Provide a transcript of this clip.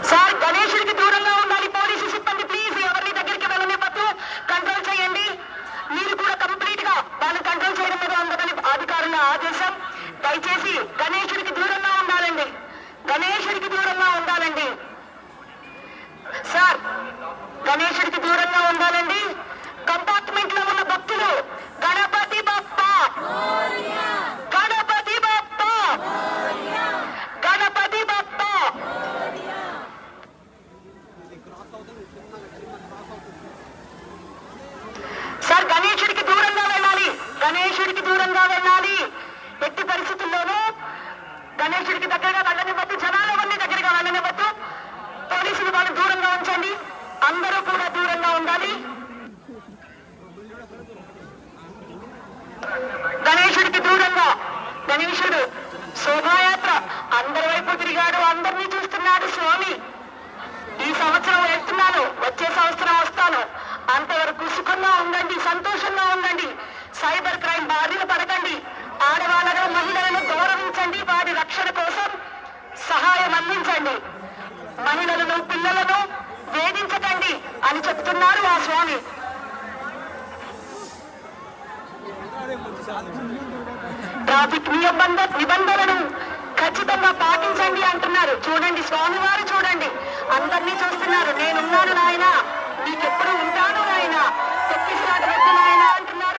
Sir గణేశుడికి దూరంగా ఉండాలి police సిబ్బంది. ప్లీజ్ ఎవరిని దగ్గరికి వెళ్ళనివ్వద్దు, కంట్రోల్ చేయండి. మీరు కూడా కంప్లీట్ గా వాళ్ళు కంట్రోల్ చేయడం మీద ఉందని అధికారుల ఆదేశం. దయచేసి గణేశుడికి దూరంగా ఉండాలండి, గణేశుడికి దూరంగా ఉండాలండి. సార్ గణేశుడికి దూరంగా ఉండాలండి. కంపార్ట్మెంట్ లో ఉన్న భక్తులు గణపతి బప్ప, గణపతి బప్ప, గణపతి బప్ప. సార్ గణేశుడికి దూరంగా వెళ్ళాలి, గణేశుడికి దూరంగా వెళ్ళాలి. ఎట్టి పరిస్థితుల్లోనూ గణేశుడికి దగ్గరగా వెళ్ళనివ్వద్దు, జనాల మంది దగ్గరగా వెళ్ళనివ్వద్దు. పోలీసులు వాళ్ళు దూరంగా ఉంచండి, అందరూ కూడా దూరంగా ఉండాలి. గణేశుడికి దూరంగా. గణేశుడు శోభాయాత్ర అందరి వైపు తిరిగాడు, అందరినీ చూస్తున్నాడు. స్వామి ఈ సంవత్సరం వెళ్తున్నాను, వచ్చే సంవత్సరం వస్తాను, అంతవరకు సుఖంగా ఉండండి, సంతోషంగా ఉండండి. సైబర్ క్రైమ్ బారిన పడకండి. ఆడవాళ్ళను మహిళలను గౌరవించండి, వారి రక్షణ కోసం సహాయం అందించండి. మహిళలను పిల్లలను వేధించకండి అని చెప్తున్నారు ఆ స్వామి. ట్రాఫిక్ నిబంధనలను ఖచ్చితంగా పాటించండి అంటున్నారు. చూడండి స్వామివారు, చూడండి అందరినీ చూస్తున్నారు. నేనున్నాను నాయన, నీకెప్పుడు ఉంటాను నాయన. తొక్కిసలాట